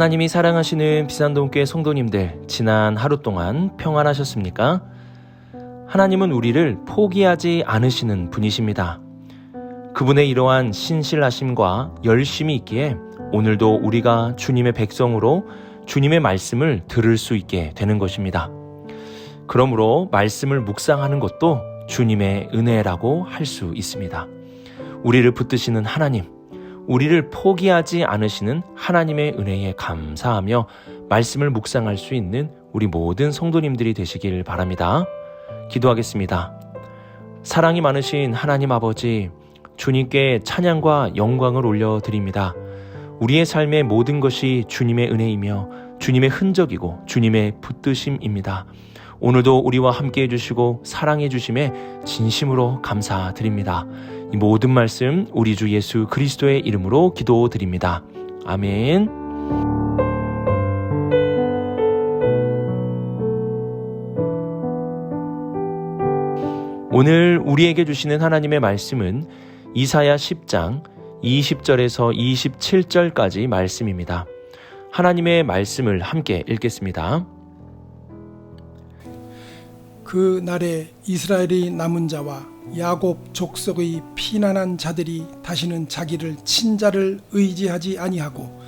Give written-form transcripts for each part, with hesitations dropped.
하나님이 사랑하시는 비산동교회 성도님들, 지난 하루 동안 평안하셨습니까? 하나님은 우리를 포기하지 않으시는 분이십니다. 그분의 이러한 신실하심과 열심이 있기에 오늘도 우리가 주님의 백성으로 주님의 말씀을 들을 수 있게 되는 것입니다. 그러므로 말씀을 묵상하는 것도 주님의 은혜라고 할 수 있습니다. 우리를 붙드시는 하나님, 우리를 포기하지 않으시는 하나님의 은혜에 감사하며 말씀을 묵상할 수 있는 우리 모든 성도님들이 되시길 바랍니다. 기도하겠습니다. 사랑이 많으신 하나님 아버지, 주님께 찬양과 영광을 올려드립니다. 우리의 삶의 모든 것이 주님의 은혜이며 주님의 흔적이고 주님의 붙드심입니다. 오늘도 우리와 함께 해주시고 사랑해 주심에 진심으로 감사드립니다. 이 모든 말씀 우리 주 예수 그리스도의 이름으로 기도드립니다. 아멘. 오늘 우리에게 주시는 하나님의 말씀은 이사야 10장 20절에서 27절까지 말씀입니다. 하나님의 말씀을 함께 읽겠습니다. 그 날에 이스라엘의 남은 자와 야곱 족속의 피난한 자들이 다시는 자기를 친자를 의지하지 아니하고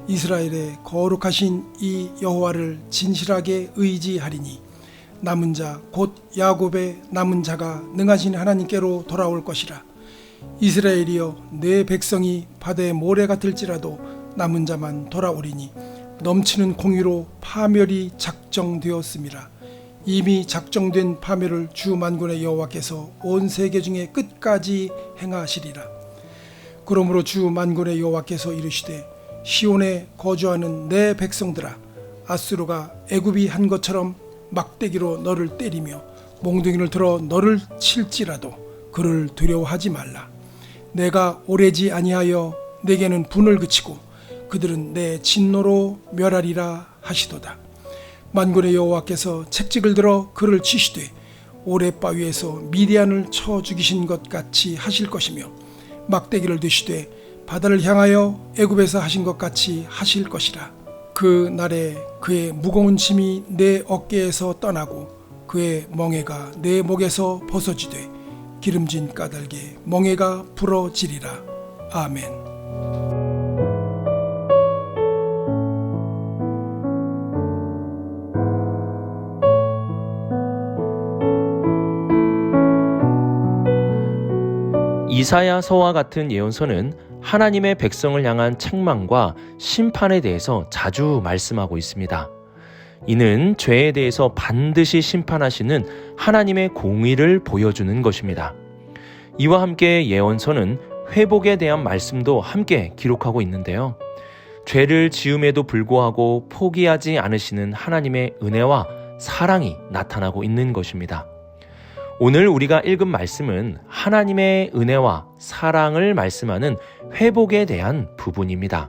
이스라엘의 거룩하신 이 여호와를 진실하게 의지하리니 남은 자 곧 야곱의 남은 자가 능하신 하나님께로 돌아올 것이라. 이스라엘이여, 내 백성이 바다의 모래 같을지라도 남은 자만 돌아오리니 넘치는 공의로 파멸이 작정되었음이라. 이미 작정된 파멸을 주 만군의 여호와께서 온 세계 중에 끝까지 행하시리라. 그러므로 주 만군의 여호와께서 이르시되, 시온에 거주하는 내 백성들아, 아수르가 애굽이 한 것처럼 막대기로 너를 때리며 몽둥이를 들어 너를 칠지라도 그를 두려워하지 말라. 내가 오래지 아니하여 내게는 분을 그치고 그들은 내 진노로 멸하리라 하시도다. 만군의 여호와께서 채찍을 들어 그를 치시되 오랫바위에서 미디안을 쳐 죽이신 것 같이 하실 것이며 막대기를 드시되 바다를 향하여 애굽에서 하신 것 같이 하실 것이라. 그 날에 그의 무거운 짐이 내 어깨에서 떠나고 그의 멍에가 내 목에서 벗어지되 기름진 까닭에 멍에가 부러지리라. 아멘. 이사야서와 같은 예언서는 하나님의 백성을 향한 책망과 심판에 대해서 자주 말씀하고 있습니다. 이는 죄에 대해서 반드시 심판하시는 하나님의 공의를 보여주는 것입니다. 이와 함께 예언서는 회복에 대한 말씀도 함께 기록하고 있는데요. 죄를 지음에도 불구하고 포기하지 않으시는 하나님의 은혜와 사랑이 나타나고 있는 것입니다. 오늘 우리가 읽은 말씀은 하나님의 은혜와 사랑을 말씀하는 회복에 대한 부분입니다.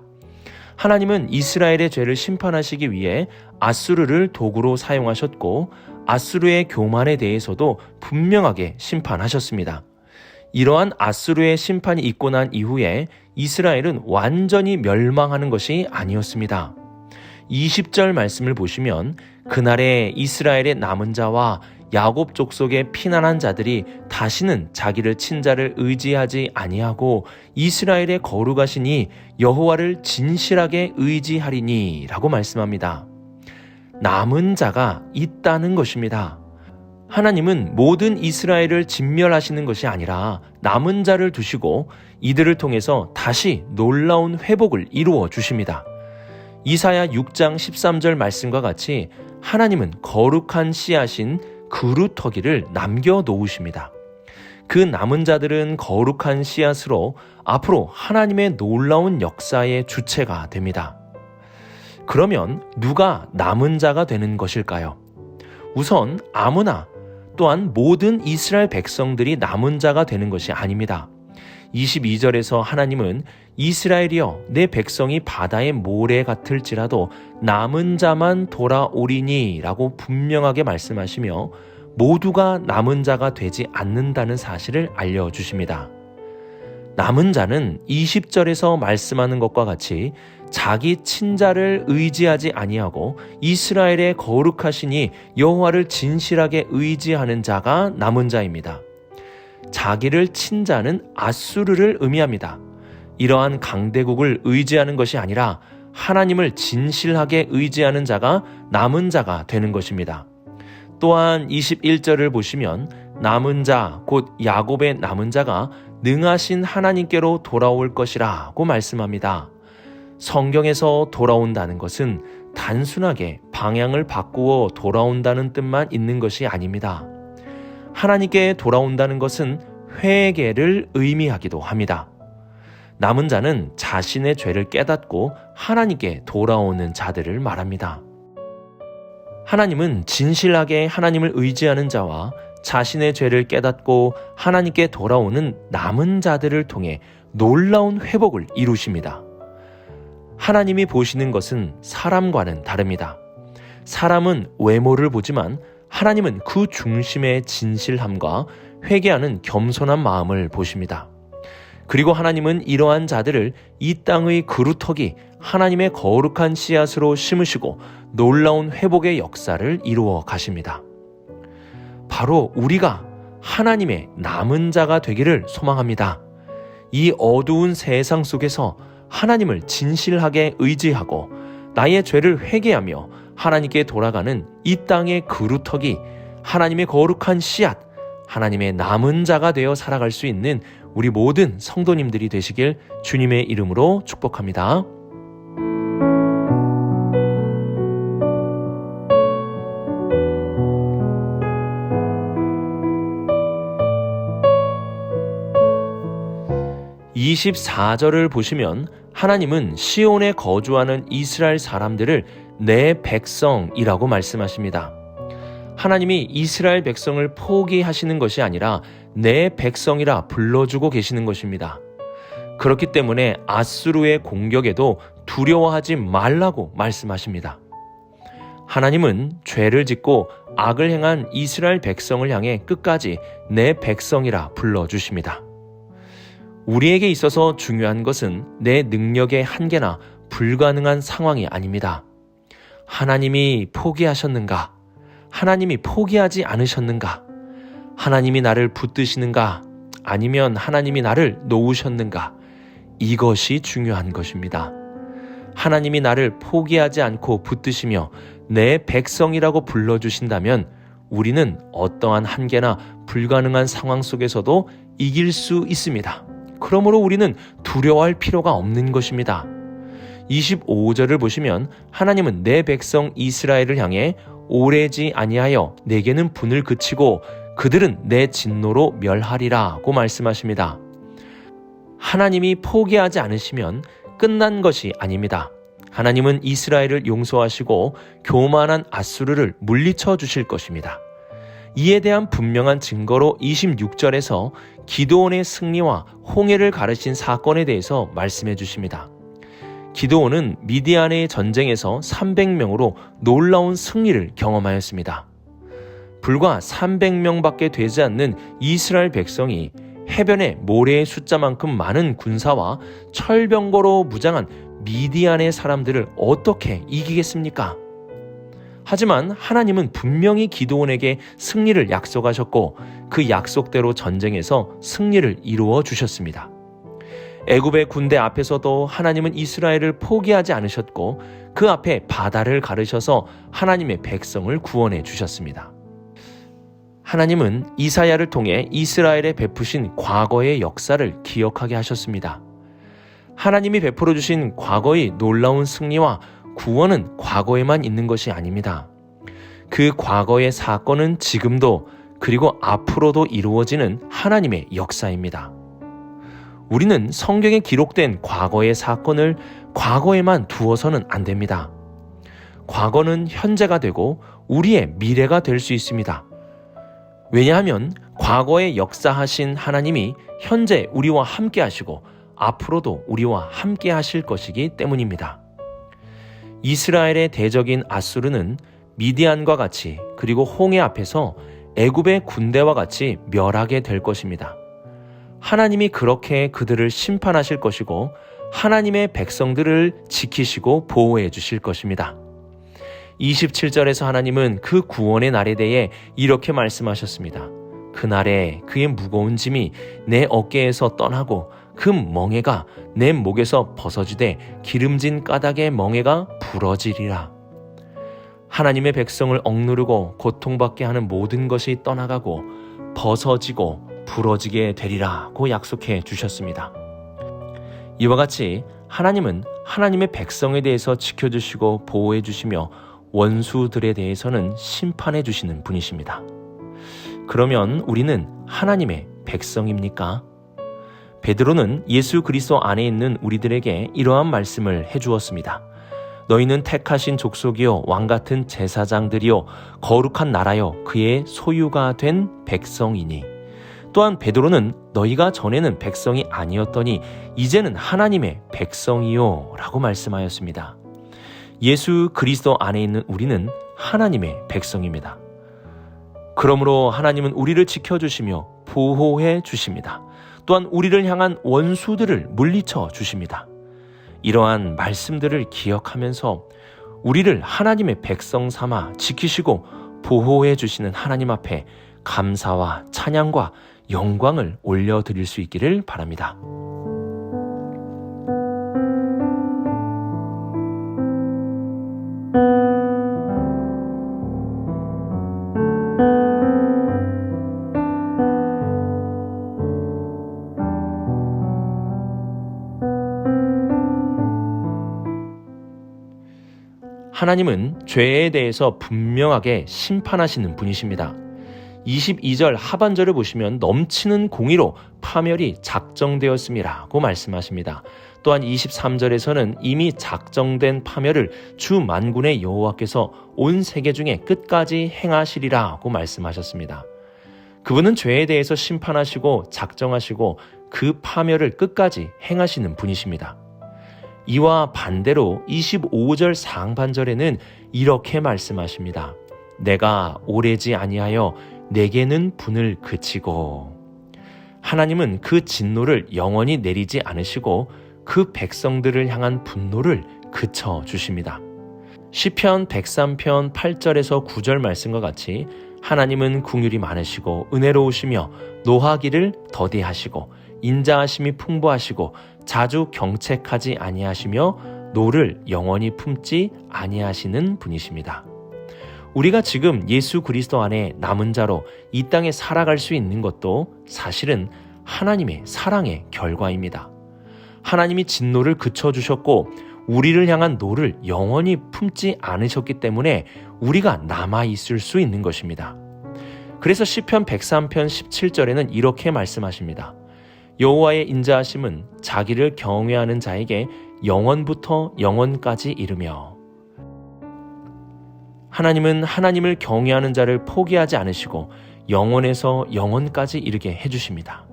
하나님은 이스라엘의 죄를 심판하시기 위해 아수르를 도구로 사용하셨고 아수르의 교만에 대해서도 분명하게 심판하셨습니다. 이러한 아수르의 심판이 있고 난 이후에 이스라엘은 완전히 멸망하는 것이 아니었습니다. 20절 말씀을 보시면 그날에 이스라엘의 남은 자와 야곱 족속의 피난한 자들이 다시는 자기를 친자를 의지하지 아니하고 이스라엘의 거룩하시니 여호와를 진실하게 의지하리니 라고 말씀합니다. 남은 자가 있다는 것입니다. 하나님은 모든 이스라엘을 진멸하시는 것이 아니라 남은 자를 두시고 이들을 통해서 다시 놀라운 회복을 이루어 주십니다. 이사야 6장 13절 말씀과 같이 하나님은 거룩한 씨앗인 그루터기를 남겨놓으십니다. 그 남은 자들은 거룩한 씨앗으로 앞으로 하나님의 놀라운 역사의 주체가 됩니다. 그러면 누가 남은 자가 되는 것일까요? 우선 아무나, 또한 모든 이스라엘 백성들이 남은 자가 되는 것이 아닙니다. 22절에서 하나님은 이스라엘이여, 내 백성이 바다의 모래 같을지라도 남은 자만 돌아오리니 라고 분명하게 말씀하시며 모두가 남은 자가 되지 않는다는 사실을 알려주십니다. 남은 자는 20절에서 말씀하는 것과 같이 자기 친자를 의지하지 아니하고 이스라엘의 거룩하시니 여호와를 진실하게 의지하는 자가 남은 자입니다. 자기를 친자는 아수르를 의미합니다. 이러한 강대국을 의지하는 것이 아니라 하나님을 진실하게 의지하는 자가 남은 자가 되는 것입니다. 또한 21절을 보시면 남은 자, 곧 야곱의 남은 자가 능하신 하나님께로 돌아올 것이라고 말씀합니다. 성경에서 돌아온다는 것은 단순하게 방향을 바꾸어 돌아온다는 뜻만 있는 것이 아닙니다. 하나님께 돌아온다는 것은 회개를 의미하기도 합니다. 남은 자는 자신의 죄를 깨닫고 하나님께 돌아오는 자들을 말합니다. 하나님은 진실하게 하나님을 의지하는 자와 자신의 죄를 깨닫고 하나님께 돌아오는 남은 자들을 통해 놀라운 회복을 이루십니다. 하나님이 보시는 것은 사람과는 다릅니다. 사람은 외모를 보지만 하나님은 그 중심의 진실함과 회개하는 겸손한 마음을 보십니다. 그리고 하나님은 이러한 자들을 이 땅의 그루터기 하나님의 거룩한 씨앗으로 심으시고 놀라운 회복의 역사를 이루어 가십니다. 바로 우리가 하나님의 남은 자가 되기를 소망합니다. 이 어두운 세상 속에서 하나님을 진실하게 의지하고 나의 죄를 회개하며 하나님께 돌아가는 이 땅의 그루터기 하나님의 거룩한 씨앗 하나님의 남은 자가 되어 살아갈 수 있는 우리 모든 성도님들이 되시길 주님의 이름으로 축복합니다. (24절을) 보시면 하나님은 시온에 거주하는 이스라엘 사람들을 내 백성이라고 말씀하십니다. 하나님이 이스라엘 백성을 포기하시는 것이 아니라 내 백성이라 불러주고 계시는 것입니다. 그렇기 때문에 아수르의 공격에도 두려워하지 말라고 말씀하십니다. 하나님은 죄를 짓고 악을 행한 이스라엘 백성을 향해 끝까지 내 백성이라 불러주십니다. 우리에게 있어서 중요한 것은 내 능력의 한계나 불가능한 상황이 아닙니다. 하나님이 포기하셨는가? 하나님이 포기하지 않으셨는가? 하나님이 나를 붙드시는가? 아니면 하나님이 나를 놓으셨는가? 이것이 중요한 것입니다. 하나님이 나를 포기하지 않고 붙드시며 내 백성이라고 불러주신다면 우리는 어떠한 한계나 불가능한 상황 속에서도 이길 수 있습니다. 그러므로 우리는 두려워할 필요가 없는 것입니다. 25절을 보시면 하나님은 내 백성 이스라엘을 향해 오래지 아니하여 내게는 분을 그치고 그들은 내 진노로 멸하리라고 말씀하십니다. 하나님이 포기하지 않으시면 끝난 것이 아닙니다. 하나님은 이스라엘을 용서하시고 교만한 아수르를 물리쳐 주실 것입니다. 이에 대한 분명한 증거로 26절에서 기드온의 승리와 홍해를 가르친 사건에 대해서 말씀해 주십니다. 기드온은 미디안의 전쟁에서 300명으로 놀라운 승리를 경험하였습니다. 불과 300명밖에 되지 않는 이스라엘 백성이 해변의 모래의 숫자만큼 많은 군사와 철병거로 무장한 미디안의 사람들을 어떻게 이기겠습니까? 하지만 하나님은 분명히 기드온에게 승리를 약속하셨고 그 약속대로 전쟁에서 승리를 이루어 주셨습니다. 애굽의 군대 앞에서도 하나님은 이스라엘을 포기하지 않으셨고 그 앞에 바다를 가르셔서 하나님의 백성을 구원해 주셨습니다. 하나님은 이사야를 통해 이스라엘에 베푸신 과거의 역사를 기억하게 하셨습니다. 하나님이 베풀어 주신 과거의 놀라운 승리와 구원은 과거에만 있는 것이 아닙니다. 그 과거의 사건은 지금도 그리고 앞으로도 이루어지는 하나님의 역사입니다. 우리는 성경에 기록된 과거의 사건을 과거에만 두어서는 안 됩니다. 과거는 현재가 되고 우리의 미래가 될 수 있습니다. 왜냐하면 과거에 역사하신 하나님이 현재 우리와 함께 하시고 앞으로도 우리와 함께 하실 것이기 때문입니다. 이스라엘의 대적인 아수르는 미디안과 같이 그리고 홍해 앞에서 애굽의 군대와 같이 멸하게 될 것입니다. 하나님이 그렇게 그들을 심판하실 것이고 하나님의 백성들을 지키시고 보호해 주실 것입니다. 27절에서 하나님은 그 구원의 날에 대해 이렇게 말씀하셨습니다. 그날에 그의 무거운 짐이 내 어깨에서 떠나고 그 멍에가 내 목에서 벗어지되 기름진 까닭의 멍에가 부러지리라. 하나님의 백성을 억누르고 고통받게 하는 모든 것이 떠나가고 벗어지고 부러지게 되리라고 약속해 주셨습니다. 이와 같이 하나님은 하나님의 백성에 대해서 지켜주시고 보호해 주시며 원수들에 대해서는 심판해 주시는 분이십니다. 그러면 우리는 하나님의 백성입니까? 베드로는 예수 그리스도 안에 있는 우리들에게 이러한 말씀을 해주었습니다. 너희는 택하신 족속이요 왕같은 제사장들이요 거룩한 나라요 그의 소유가 된 백성이니. 또한 베드로는 너희가 전에는 백성이 아니었더니 이제는 하나님의 백성이요 라고 말씀하였습니다. 예수 그리스도 안에 있는 우리는 하나님의 백성입니다. 그러므로 하나님은 우리를 지켜주시며 보호해 주십니다. 또한 우리를 향한 원수들을 물리쳐 주십니다. 이러한 말씀들을 기억하면서 우리를 하나님의 백성 삼아 지키시고 보호해 주시는 하나님 앞에 감사와 찬양과 영광을 올려드릴 수 있기를 바랍니다. 하나님은 죄에 대해서 분명하게 심판하시는 분이십니다. 22절 하반절을 보시면 넘치는 공의로 파멸이 작정되었음이라고 말씀하십니다. 또한 23절에서는 이미 작정된 파멸을 주 만군의 여호와께서 온 세계 중에 끝까지 행하시리라고 말씀하셨습니다. 그분은 죄에 대해서 심판하시고 작정하시고 그 파멸을 끝까지 행하시는 분이십니다. 이와 반대로 25절 상반절에는 이렇게 말씀하십니다. 내가 오래지 아니하여 내게는 분을 그치고. 하나님은 그 진노를 영원히 내리지 않으시고 그 백성들을 향한 분노를 그쳐 주십니다. 시편 103편 8절에서 9절 말씀과 같이 하나님은 긍휼이 많으시고 은혜로우시며 노하기를 더디하시고 인자하심이 풍부하시고 자주 경책하지 아니하시며 노를 영원히 품지 아니하시는 분이십니다. 우리가 지금 예수 그리스도 안에 남은 자로 이 땅에 살아갈 수 있는 것도 사실은 하나님의 사랑의 결과입니다. 하나님이 진노를 그쳐주셨고 우리를 향한 노를 영원히 품지 않으셨기 때문에 우리가 남아있을 수 있는 것입니다. 그래서 시편 103편 17절에는 이렇게 말씀하십니다. 여호와의 인자하심은 자기를 경외하는 자에게 영원부터 영원까지 이르며. 하나님은 하나님을 경외하는 자를 포기하지 않으시고 영원에서 영원까지 이르게 해주십니다.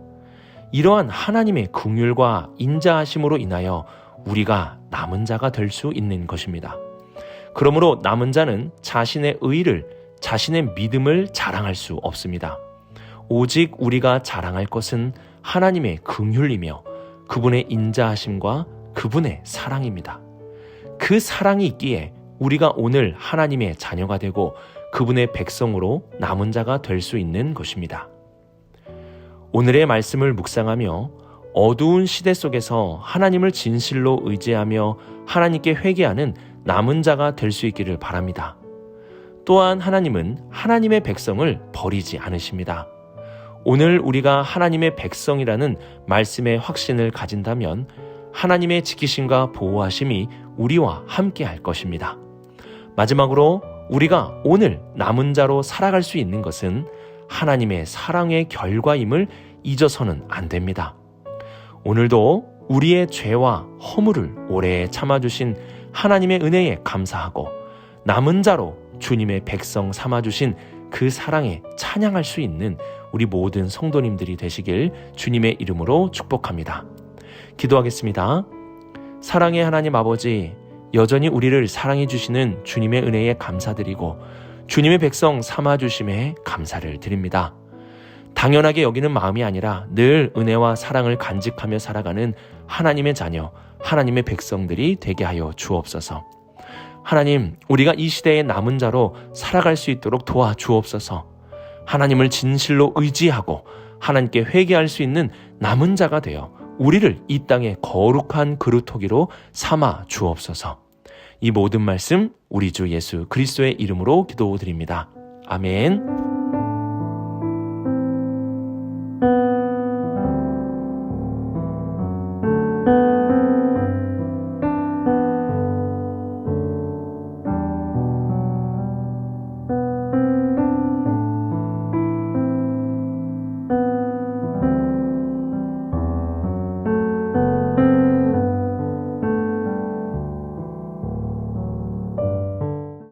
이러한 하나님의 긍휼과 인자하심으로 인하여 우리가 남은 자가 될 수 있는 것입니다. 그러므로 남은 자는 자신의 의를, 자신의 믿음을 자랑할 수 없습니다. 오직 우리가 자랑할 것은 하나님의 긍휼이며 그분의 인자하심과 그분의 사랑입니다. 그 사랑이 있기에 우리가 오늘 하나님의 자녀가 되고 그분의 백성으로 남은 자가 될 수 있는 것입니다. 오늘의 말씀을 묵상하며 어두운 시대 속에서 하나님을 진실로 의지하며 하나님께 회개하는 남은 자가 될 수 있기를 바랍니다. 또한 하나님은 하나님의 백성을 버리지 않으십니다. 오늘 우리가 하나님의 백성이라는 말씀의 확신을 가진다면 하나님의 지키심과 보호하심이 우리와 함께 할 것입니다. 마지막으로 우리가 오늘 남은 자로 살아갈 수 있는 것은 하나님의 사랑의 결과임을 잊어서는 안 됩니다. 오늘도 우리의 죄와 허물을 오래 참아주신 하나님의 은혜에 감사하고 남은 자로 주님의 백성 삼아주신 그 사랑에 찬양할 수 있는 우리 모든 성도님들이 되시길 주님의 이름으로 축복합니다. 기도하겠습니다. 사랑의 하나님 아버지, 여전히 우리를 사랑해 주시는 주님의 은혜에 감사드리고 주님의 백성 삼아주심에 감사를 드립니다. 당연하게 여기는 마음이 아니라 늘 은혜와 사랑을 간직하며 살아가는 하나님의 자녀, 하나님의 백성들이 되게 하여 주옵소서. 하나님, 우리가 이 시대의 남은 자로 살아갈 수 있도록 도와주옵소서. 하나님을 진실로 의지하고 하나님께 회개할 수 있는 남은 자가 되어 우리를 이 땅의 거룩한 그루터기로 삼아 주옵소서. 이 모든 말씀 우리 주 예수 그리스도의 이름으로 기도드립니다. 아멘.